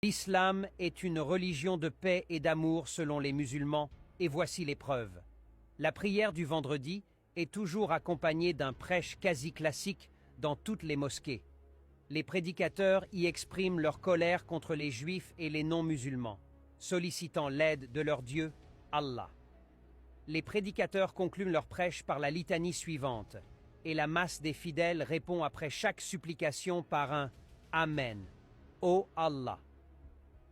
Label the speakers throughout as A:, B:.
A: L'islam est une religion de paix et d'amour selon les musulmans, et voici les preuves. La prière du vendredi est toujours accompagnée d'un prêche quasi classique dans toutes les mosquées. Les prédicateurs y expriment leur colère contre les juifs et les non-musulmans, sollicitant l'aide de leur Dieu, Allah. Les prédicateurs concluent leur prêche par la litanie suivante, et la masse des fidèles répond après chaque supplication par un « Amen ». Ô Allah,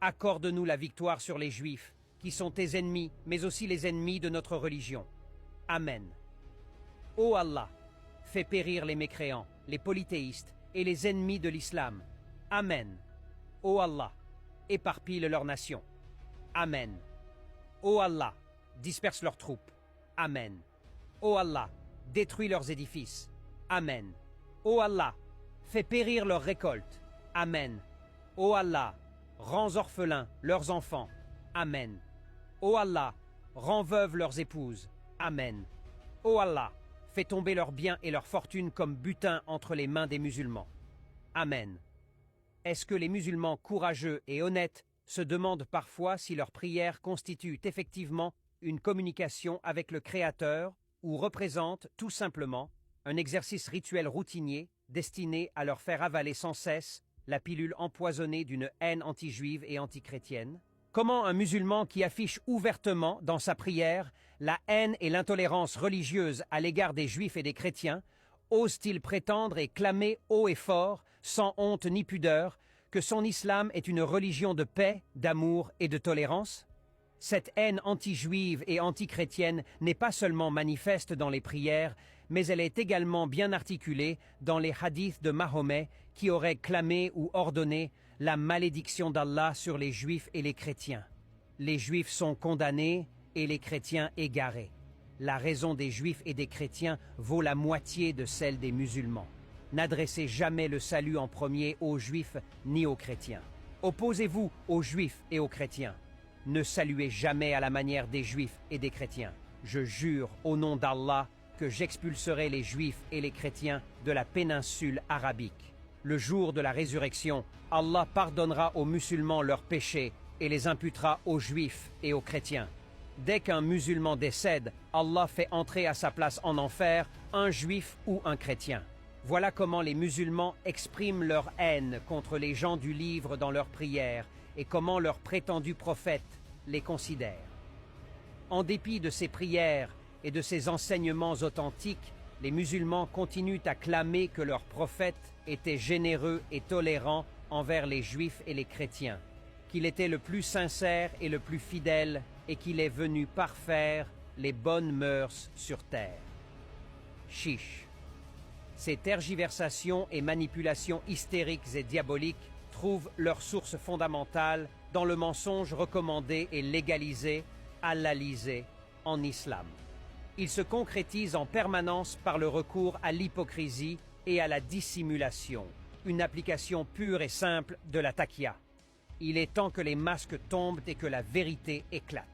A: accorde-nous la victoire sur les Juifs, qui sont tes ennemis, mais aussi les ennemis de notre religion. Amen. Ô Allah, fais périr les mécréants, les polythéistes et les ennemis de l'islam. Amen. Ô Allah, éparpille leur nation. Amen. Ô Allah, disperse leurs troupes. Amen. Ô Allah, détruis leurs édifices. Amen. Ô Allah, fais périr leurs récoltes. Amen. Ô Allah, rends orphelins leurs enfants. Amen. Ô Allah, rends veuves leurs épouses. Amen. Ô Allah, fais tomber leurs biens et leurs fortunes comme butin entre les mains des musulmans. Amen. Est-ce que les musulmans courageux et honnêtes se demandent parfois si leurs prières constituent effectivement une communication avec le Créateur ou représentent tout simplement un exercice rituel routinier destiné à leur faire avaler sans cesse la pilule empoisonnée d'une haine anti-juive et anti-chrétienne? Comment un musulman qui affiche ouvertement dans sa prière la haine et l'intolérance religieuse à l'égard des juifs et des chrétiens ose-t-il prétendre et clamer haut et fort, sans honte ni pudeur, que son islam est une religion de paix, d'amour et de tolérance? Cette haine anti-juive et anti-chrétienne n'est pas seulement manifeste dans les prières, mais elle est également bien articulée dans les hadiths de Mahomet qui auraient clamé ou ordonné la malédiction d'Allah sur les juifs et les chrétiens. Les juifs sont condamnés et les chrétiens égarés. La raison des juifs et des chrétiens vaut la moitié de celle des musulmans. N'adressez jamais le salut en premier aux juifs ni aux chrétiens. Opposez-vous aux juifs et aux chrétiens. Ne saluez jamais à la manière des juifs et des chrétiens. Je jure au nom d'Allah que j'expulserai les juifs et les chrétiens de la péninsule arabique. Le jour de la résurrection, Allah pardonnera aux musulmans leurs péchés et les imputera aux juifs et aux chrétiens. Dès qu'un musulman décède, Allah fait entrer à sa place en enfer un juif ou un chrétien. Voilà comment les musulmans expriment leur haine contre les gens du livre dans leurs prières et comment leurs prétendus prophètes les considèrent. En dépit de ces prières et de ces enseignements authentiques, les musulmans continuent à clamer que leur prophète était généreux et tolérant envers les juifs et les chrétiens, qu'il était le plus sincère et le plus fidèle et qu'il est venu parfaire les bonnes mœurs sur terre. Chiche. Ces tergiversations et manipulations hystériques et diaboliques trouvent leur source fondamentale dans le mensonge recommandé et légalisé, halalisé en islam. Il se concrétise en permanence par le recours à l'hypocrisie et à la dissimulation, une application pure et simple de la taqiyya. Il est temps que les masques tombent et que la vérité éclate.